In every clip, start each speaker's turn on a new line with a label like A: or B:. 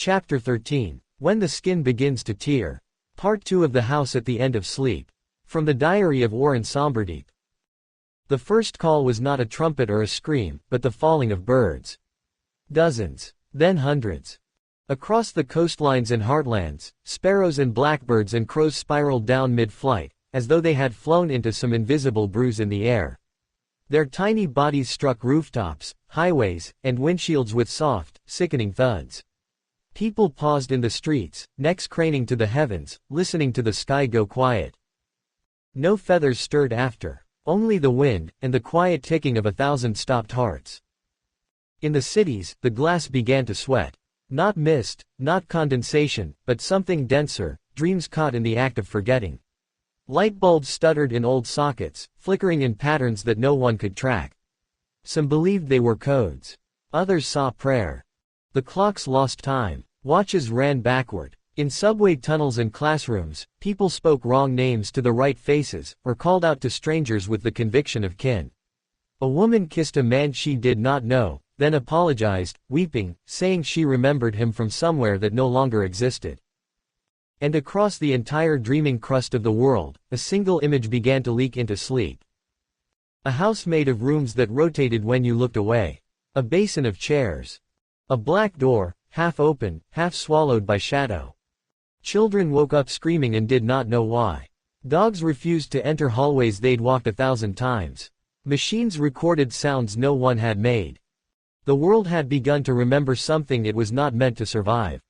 A: Chapter 13. When the Skin Begins to Tear. Part 2 of The House at the End of Sleep. From the Diary of Warren Somberdeep. The first call was not a trumpet or a scream, but the falling of birds. Dozens. Then hundreds. Across the coastlines and heartlands, sparrows and blackbirds and crows spiraled down mid-flight, as though they had flown into some invisible bruise in the air. Their tiny bodies struck rooftops, highways, and windshields with soft, sickening thuds. People paused in the streets, necks craning to the heavens, listening to the sky go quiet. No feathers stirred after, only the wind, and the quiet ticking of 1,000 stopped hearts. In the cities, the glass began to sweat. Not mist, not condensation, but something denser, dreams caught in the act of forgetting. Light bulbs stuttered in old sockets, flickering in patterns that no one could track. Some believed they were codes. Others saw prayer. The clocks lost time. Watches ran backward. In subway tunnels and classrooms, people spoke wrong names to the right faces, or called out to strangers with the conviction of kin. A woman kissed a man she did not know, then apologized, weeping, saying she remembered him from somewhere that no longer existed. And across the entire dreaming crust of the world, a single image began to leak into sleep. A house made of rooms that rotated when you looked away. A basin of chairs. A black door, half open, half swallowed by shadow. Children woke up screaming and did not know why. Dogs refused to enter hallways they'd walked 1,000 times. Machines recorded sounds no one had made. The world had begun to remember something it was not meant to survive.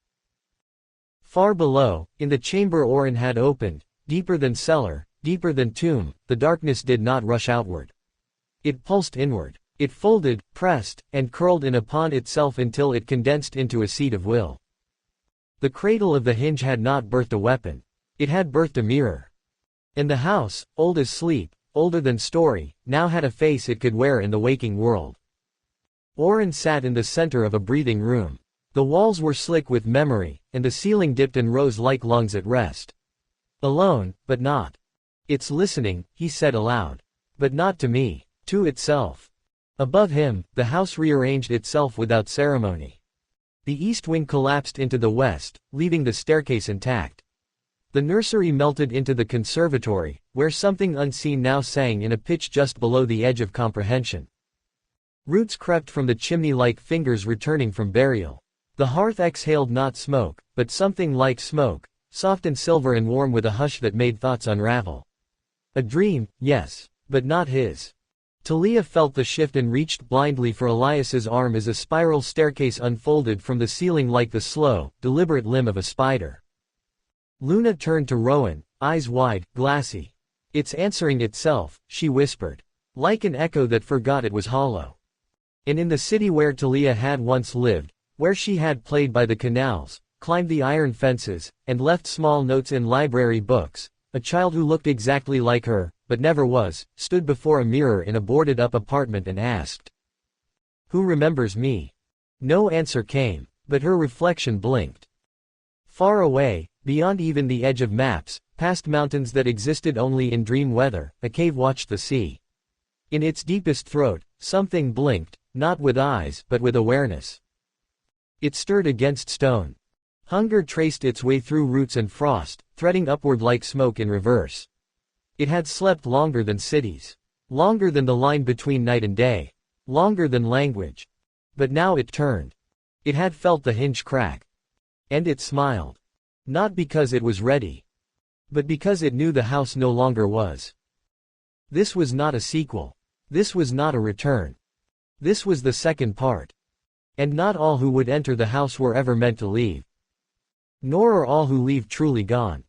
A: Far below, in the chamber Oren had opened, deeper than cellar, deeper than tomb, the darkness did not rush outward. It pulsed inward. It folded, pressed, and curled in upon itself until it condensed into a seed of will. The cradle of the hinge had not birthed a weapon. It had birthed a mirror. And the house, old as sleep, older than story, now had a face it could wear in the waking world. Oren sat in the center of a breathing room. The walls were slick with memory, and the ceiling dipped and rose like lungs at rest. Alone, but not. It's listening, he said aloud. But not to me. To itself. Above him, the house rearranged itself without ceremony. The east wing collapsed into the west, leaving the staircase intact. The nursery melted into the conservatory, where something unseen now sang in a pitch just below the edge of comprehension. Roots crept from the chimney like fingers returning from burial. The hearth exhaled not smoke, but something like smoke, soft and silver and warm with a hush that made thoughts unravel. A dream, yes, but not his. Talia felt the shift and reached blindly for Elias's arm as a spiral staircase unfolded from the ceiling like the slow, deliberate limb of a spider. Luna turned to Rowan, eyes wide, glassy. It's answering itself, she whispered. Like an echo that forgot it was hollow. And in the city where Talia had once lived, where she had played by the canals, climbed the iron fences, and left small notes in library books, a child who looked exactly like her, but never was, stood before a mirror in a boarded-up apartment and asked, "Who remembers me?" No answer came, but her reflection blinked. Far away, beyond even the edge of maps, past mountains that existed only in dream weather, a cave watched the sea. In its deepest throat, something blinked, not with eyes but with awareness. It stirred against stone. Hunger traced its way through roots and frost, threading upward like smoke in reverse. It had slept longer than cities. Longer than the line between night and day. Longer than language. But now it turned. It had felt the hinge crack. And it smiled. Not because it was ready. But because it knew the house no longer was. This was not a sequel. This was not a return. This was the second part. And not all who would enter the house were ever meant to leave. Nor are all who leave truly gone.